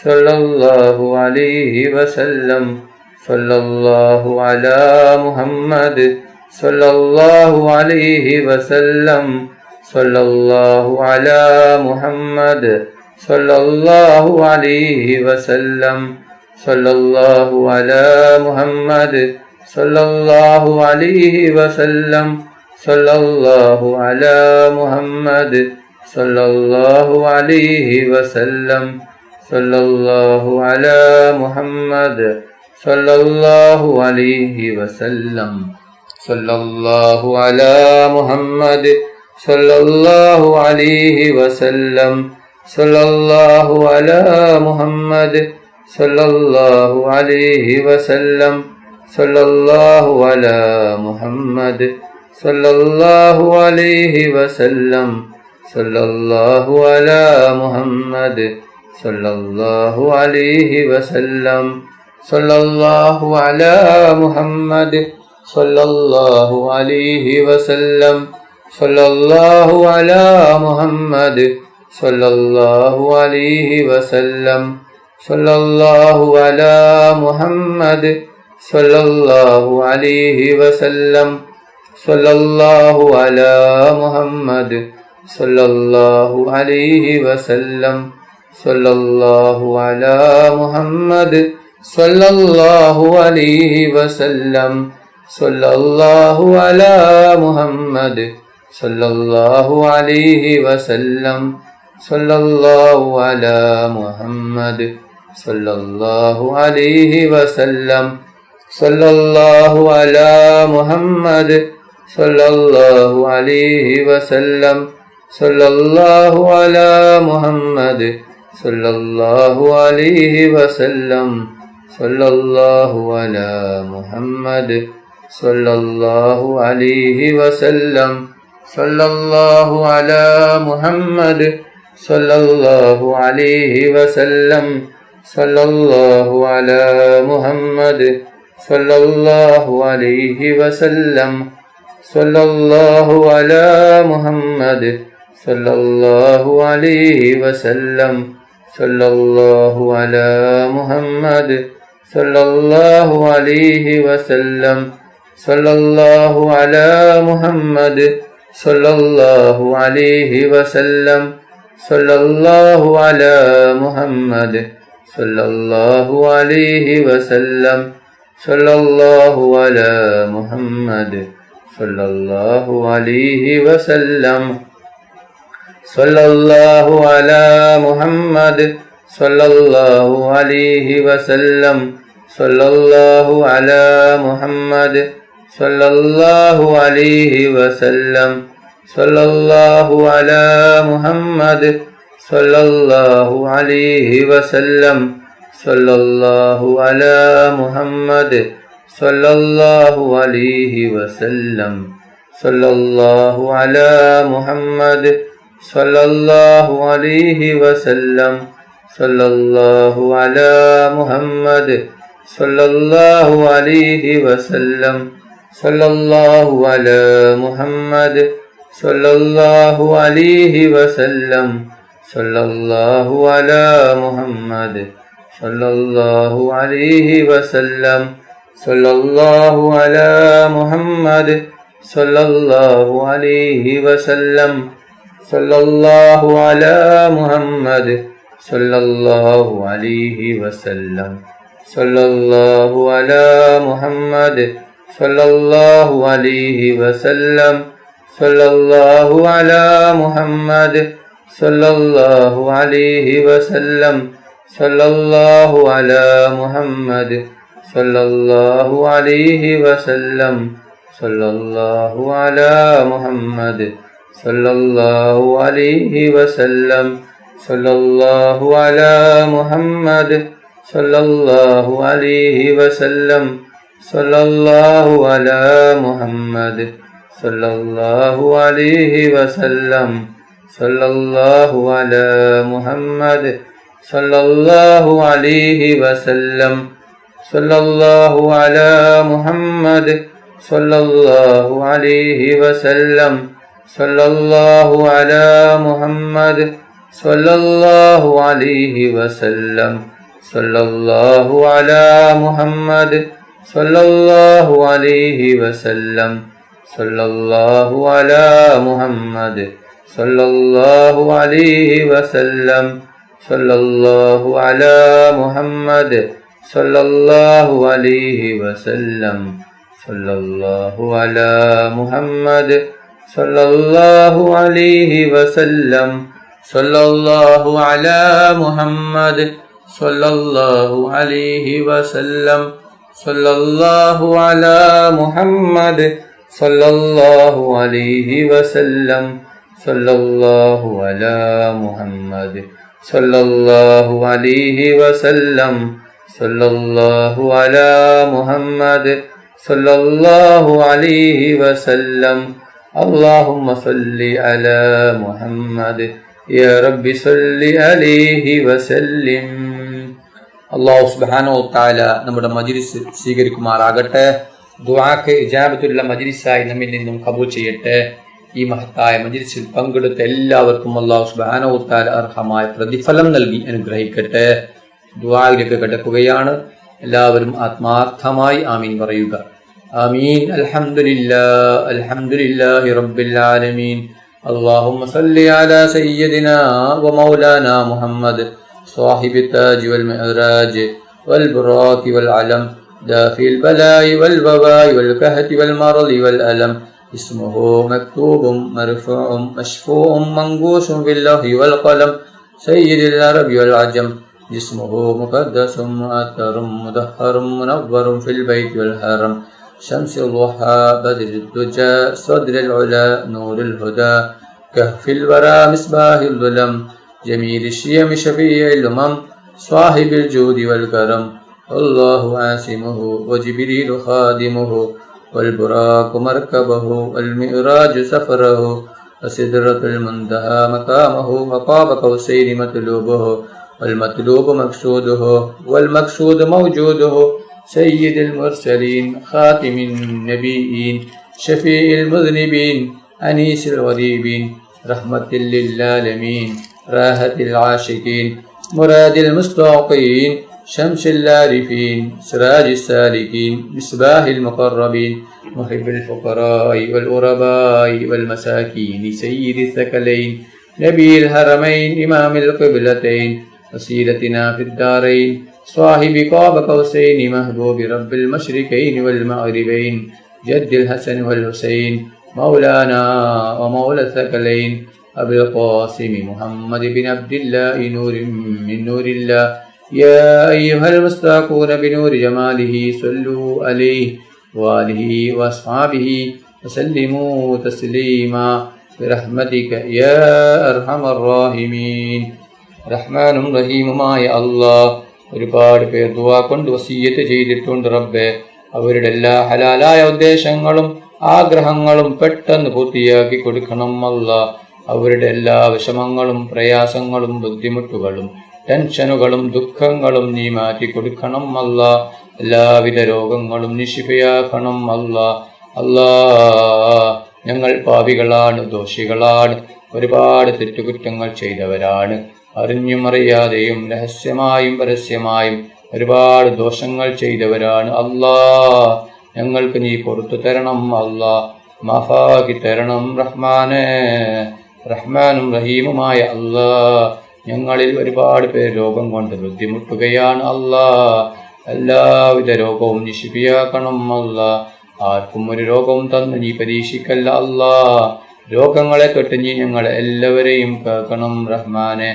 സല്ലല്ലാഹു അലൈഹി വസല്ലം. സല്ലല്ലാഹു അലാ മുഹമ്മദ് സല്ലല്ലാഹു അലൈഹി വസല്ലം. സല്ലല്ലാഹു അലാ മുഹമ്മദ് സല്ലല്ലാഹു അലൈഹി വസല്ലം. സല്ലല്ലാഹു അലാ മുഹമ്മദ് സല്ലല്ലാഹു അലൈഹി വസല്ലം. സല്ലല്ലാഹു അലാ മുഹമ്മദ് സല്ലല്ലാഹു അലൈഹി വസല്ലം. സല്ലല്ലാഹു അലാ മുഹമ്മദ് സല്ലല്ലാഹു അലൈഹി വസല്ലം. സല്ലല്ലാഹു അലാ മുഹമ്മദ് സല്ലല്ലാഹു അലൈഹി വസല്ലം. സല്ലല്ലാഹു അലാ മുഹമ്മദ് സല്ലല്ലാഹു അലൈഹി വസല്ലം. സല്ലല്ലാഹു അലാ മുഹമ്മദ് സല്ലല്ലാഹു അലൈഹി വസല്ലം. സല്ലല്ലാഹു അലാ മുഹമ്മദ് സല്ലല്ലാഹു അലൈഹി വസല്ലം. സല്ലല്ലാഹു അലാ മുഹമ്മദ് സല്ലല്ലാഹു അലൈഹി വസല്ലം. സല്ലല്ലാഹു അലാ മുഹമ്മദ് സല്ലല്ലാഹു അലൈഹി വസല്ലം. സല്ലല്ലാഹു അലാ മുഹമ്മദ് സല്ലല്ലാഹു അലൈഹി വസല്ലം. സല്ലല്ലാഹു അലാ മുഹമ്മദ് സല്ലല്ലാഹു അലൈഹി വസല്ലം. സല്ലല്ലാഹു അലാ മുഹമ്മദ് സല്ലല്ലാഹു അലൈഹി വസല്ലം. സല്ലല്ലാഹു അലാ മുഹമ്മദ് സല്ലല്ലാഹു അലൈഹി വസല്ലം. സല്ലല്ലാഹു അലാ മുഹമ്മദ് സല്ലല്ലാഹു അലൈഹി വസല്ലം. സല്ലല്ലാഹു അലാ മുഹമ്മദ് സല്ലല്ലാഹു അലൈഹി വസല്ലം. സല്ലല്ലാഹു അലാ മുഹമ്മദ് സല്ലല്ലാഹു അലൈഹി വസല്ലം. സല്ലല്ലാഹു അലാ മുഹമ്മദ് സല്ലല്ലാഹു അലൈഹി വസല്ലം. സല്ലല്ലാഹു അലാ മുഹമ്മദ് സല്ലല്ലാഹു അലൈഹി വസല്ലം. സല്ലല്ലാഹു അലാ മുഹമ്മദ് സല്ലല്ലാഹു അലൈഹി വസല്ലം. സല്ലല്ലാഹു അലാ മുഹമ്മദ് സല്ലല്ലാഹു അലൈഹി വസല്ലം. സല്ലല്ലാഹു അലാ മുഹമ്മദ് സല്ലല്ലാഹു അലൈഹി വസല്ലം. സല്ലല്ലാഹു അലാ മുഹമ്മദ് സല്ലല്ലാഹു അലൈഹി വസല്ലം. സല്ലല്ലാഹു അലാ മുഹമ്മദ് സല്ലല്ലാഹു അലൈഹി വസല്ലം. സല്ലല്ലാഹു അലാ മുഹമ്മദ് സല്ലല്ലാഹു അലൈഹി വസല്ലം. സല്ലല്ലാഹു അലാ മുഹമ്മദ് സല്ലല്ലാഹു അലൈഹി വസല്ലം. സല്ലല്ലാഹു അലാ മുഹമ്മദ് സല്ലല്ലാഹു അലൈഹി വസല്ലം. സല്ലല്ലാഹു അലാ മുഹമ്മദ് സല്ലല്ലാഹു അലൈഹി വസല്ലം. സല്ലല്ലാഹു അലാ മുഹമ്മദ് സല്ലല്ലാഹു അലൈഹി വസല്ലം. സല്ലല്ലാഹു അലാ മുഹമ്മദ് സല്ലല്ലാഹു അലൈഹി വസല്ലം. സല്ലല്ലാഹു അലാ മുഹമ്മദ് സല്ലല്ലാഹു അലൈഹി വസല്ലം. സല്ലല്ലാഹു അലാ മുഹമ്മദ് സല്ലല്ലാഹു അലൈഹി വസല്ലം. സല്ലല്ലാഹു അലാ മുഹമ്മദ് സല്ലല്ലാഹു അലൈഹി വസല്ലം. സല്ലല്ലാഹു അലാ മുഹമ്മദ് സല്ലല്ലാഹു അലൈഹി വസല്ലം. സല്ലല്ലാഹു അലാ മുഹമ്മദ് സല്ലല്ലാഹു അലൈഹി വസല്ലം. സല്ലല്ലാഹു അലാ മുഹമ്മദ് സല്ലല്ലാഹു അലൈഹി വസല്ലം. സല്ലല്ലാഹു അലാ മുഹമ്മദ് സല്ലല്ലാഹു അലൈഹി വസല്ലം. സല്ലല്ലാഹു അലാ മുഹമ്മദ് സല്ലല്ലാഹു അലൈഹി വസല്ലം. സല്ലല്ലാഹു അലാ മുഹമ്മദ് സല്ലല്ലാഹു അലൈഹി വസല്ലം. സല്ലല്ലാഹു അലാ മുഹമ്മദ് സല്ലല്ലാഹു അലൈഹി വസല്ലം. സല്ലല്ലാഹു അലാ മുഹമ്മദ് സല്ലല്ലാഹു അലൈഹി വസല്ലം. സല്ലല്ലാഹു അലാ മുഹമ്മദ് സല്ലല്ലാഹു അലൈഹി വസല്ലം. സല്ലല്ലാഹു അലാ മുഹമ്മദ് സല്ലല്ലാഹു അലൈഹി വസല്ലം. സല്ലല്ലാഹു അലാ മുഹമ്മദ് സല്ലല്ലാഹു അലൈഹി വസല്ലം. സല്ലല്ലാഹു അലാ മുഹമ്മദ് സല്ലല്ലാഹു അലൈഹി വസല്ലം. സല്ലല്ലാഹു അലാ മുഹമ്മദ് സല്ലല്ലാഹു അലൈഹി വസല്ലം. സല്ലല്ലാഹു അലാ മുഹമ്മദ് സല്ലല്ലാഹു അലൈഹി വസല്ലം. സല്ലല്ലാഹു അലാ മുഹമ്മദ് സല്ലല്ലാഹു അലൈഹി വസല്ലം. സല്ലല്ലാഹു അലാ മുഹമ്മദ് സല്ലല്ലാഹു അലൈഹി വസല്ലം. സല്ലല്ലാഹു അലാ മുഹമ്മദ് സല്ലല്ലാഹു അലൈഹി വസല്ലം. സല്ലല്ലാഹു അലാ മുഹമ്മദ് സല്ലല്ലാഹു അലൈഹി വസല്ലം. സല്ലല്ലാഹു അലാ മുഹമ്മദ് സല്ലല്ലാഹു അലൈഹി വസല്ലം. അല്ലാഹുമ്മ സല്ലി അലാ മുഹമ്മദ് യാ റബ്ബി സല്ലി അലൈഹി വസല്ലിം. അല്ലാഹു സുബ്ഹാനഹു വ തആല നമ്മുടെ മജ്ലിസ് സ്വീകരിക്കുമാറാകട്ടെ. ദുആക്ക് ഇജാബത്തുള്ള മജ്ലിസായി നമ്മിൽ നിന്നും ഖബൂൽ ചെയ്യട്ടെ. ഈ മഹത്തായ മജ്ലിസിൽ പങ്കെടുത്ത എല്ലാവർക്കും അല്ലാഹു സുബ്ഹാനഹു വ തആല അർഹമായ പ്രതിഫലം നൽകി അനുഗ്രഹിക്കട്ടെ. ദുആയിലേക്ക് കടക്കുകയാണ്. എല്ലാവരും ആത്മാർത്ഥമായി ആമീൻ പറയുക. ആമീൻ. അൽഹംദുലില്ലാഹി റബ്ബിൽ ആലമീൻ. اللهم صل على سيدنا ومولانا محمد صاحب التاج والمعراج والبراق والعلم دافع البلاء والوباء والكهف والمرض والألم. اسمه مكتوب مرفوع مشفوع منقوش في اللوح والقلم. سيد العرب والعجم. جسمه مقدس مؤثر مدهر منور في البيت والحرم. شمس الضحى بدر الدجى صدر العلا نور الهدى كهف الورى مصباح الظلم. جميل الشيم شفيع الأمم صاحب الجود والكرم. الله عاصمه وجبريل خادمه والبراق مركبه والمئراج سفره وسدرة المنتهى مقامه وقاب قوسين مطلوبه والمطلوب مقصوده والمقصود موجوده. سيد المرسلين خاتم النبيين شفيع المذنبين أنيس الغريبين رحمة للعالمين راحة العاشقين مراد المستوقين شمس العارفين سراج السالكين مصباح المقربين محب الفقراء والغرباء والمساكين سيد الثقلين نبي الحرمين إمام القبلتين وسيلتنا في الدارين صاحب قاب قوسين محبوب رب المشرقين والمغربين جد الحسن والحسين مولانا ومولى الثقلين أبي القاسم محمد بن عبد الله نور من نور الله. يا أيها المستاقون بنور جماله صلوا عليه وآله وأصحابه وسلموا تسليما برحمتك يا أرحم الراحمين. റഹ്മാനും റഹീമുമായ അല്ലാഹ്, ഒരുപാട് പേർ ദുആ കൊണ്ട് വസിയ്യത്ത് ചെയ്തിട്ടുണ്ട് റബ്ബേ. അവരുടെ എല്ലാ ഹലാലായ ഉദ്ദേശങ്ങളും ആഗ്രഹങ്ങളും പെട്ടെന്ന് പൂർത്തിയാക്കി കൊടുക്കണം അല്ലാഹ്. അവരുടെ എല്ലാ വിഷമങ്ങളും പ്രയാസങ്ങളും ബുദ്ധിമുട്ടുകളും ടെൻഷനുകളും ദുഃഖങ്ങളും നീ മാറ്റി കൊടുക്കണം അല്ലാഹ്. എല്ലാവിധ രോഗങ്ങളും നീ ശിഫയാക്കണം അല്ലാഹ്. അല്ലാഹ്, ഞങ്ങൾ പാപികളാണ്, ദോഷികളാണ്, ഒരുപാട് തെറ്റുകുറ്റങ്ങൾ ചെയ്തവരാണ്. അറിഞ്ഞും അറിയാതെയും രഹസ്യമായും പരസ്യമായും ഒരുപാട് ദോഷങ്ങൾ ചെയ്തവരാണ് അല്ലാഹ്. ഞങ്ങൾക്ക് നീ പുറത്തു തരണം അല്ലാഹ്, മാഫാക്കി തരണം റഹ്മാനേ. റഹ്മാനും റഹീമുമായ അല്ലാഹ്, ഞങ്ങളിൽ ഒരുപാട് പേർ രോഗം കൊണ്ട് ബുദ്ധിമുട്ടുകയാണ് അല്ലാഹ്. എല്ലാവിധ രോഗവും നീ ശിഫിയാക്കണം അല്ലാഹ്. ആർക്കും ഒരു രോഗവും തന്ന് നീ പരീക്ഷിക്കല്ല അല്ലാഹ്. രോഗങ്ങളെ തൊട്ട് നീ ഞങ്ങളെ എല്ലാവരെയും കേൾക്കണം റഹ്മാനെ.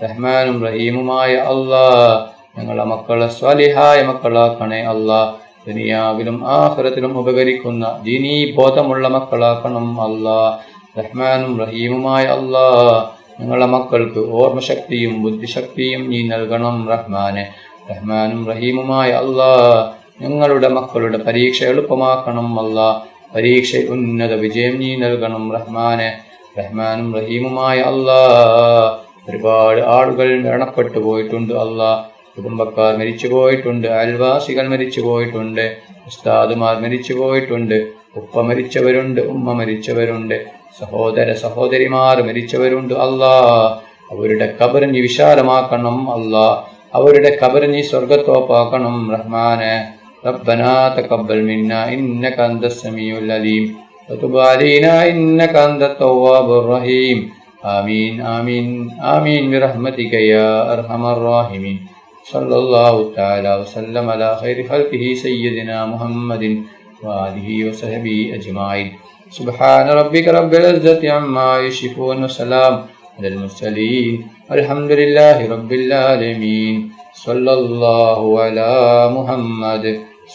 റഹ്മാനും റഹീമുമായ അല്ലാഹ്, ഞങ്ങളെ മക്കളെ സ്വാലിഹായ മക്കളാക്കണേ അല്ലാഹ്. ദുനിയാവിലും ആഖിറത്തിലും ഉപകരിക്കുന്ന ദീനീ ബോധമുള്ള മക്കളാക്കണം അല്ലാഹ്. റഹ്മാനും റഹീമുമായ അല്ലാഹ്, ഞങ്ങളെ മക്കൾക്ക് ഓർമ്മശക്തിയും ബുദ്ധിശക്തിയും നീ നൽകണം റഹ്മാനെ. റഹ്മാനും റഹീമുമായ അല്ലാഹ്, ഞങ്ങളുടെ മക്കളുടെ പരീക്ഷ എളുപ്പമാക്കണം അല്ലാഹ്. പരീക്ഷ ഉന്നത വിജയം നീ നൽകണം റഹ്മാനെ. റഹ്മാനും റഹീമുമായ അല്ലാഹ്, ഒരുപാട് ആളുകൾ മരണപ്പെട്ടു പോയിട്ടുണ്ട് അല്ലാഹ്. കുടുംബക്കാർ മരിച്ചു പോയിട്ടുണ്ട്, അയൽവാസികൾ മരിച്ചു പോയിട്ടുണ്ട്, ഉസ്താദുമാർ മരിച്ചു പോയിട്ടുണ്ട്, ഉപ്പ മരിച്ചവരുണ്ട്, ഉമ്മ മരിച്ചവരുണ്ട്, സഹോദര സഹോദരിമാർ മരിച്ചവരുണ്ട് അല്ലാഹ്. അവരുടെ ഖബർ നീ വിശാലമാക്കണം അല്ലാ. അവരുടെ ഖബർ നീ സ്വർഗത്തോപ്പാക്കണം റഹ്മാനെ. ربنا تقبل منا إنك أنت السميع العليم وتب علينا إنك أنت التواب الرحيم. آمين آمين آمين برحمتك يا أرحم الراحمين. صلى الله تعالى وسلم على خير خلقه سيدنا محمد وآله وصحبه أجمعين. سبحان ربك رب العزة عما يصفون وسلام على المرسلين الحمد لله رب العالمين. صلى الله على محمد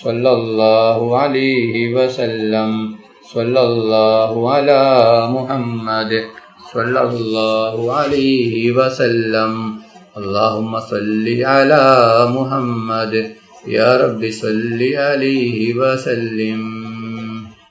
صلى الله عليه وسلم. صلى الله على محمد صلى الله عليه وسلم. اللهم صل على محمد يا رب صل عليه وسلم.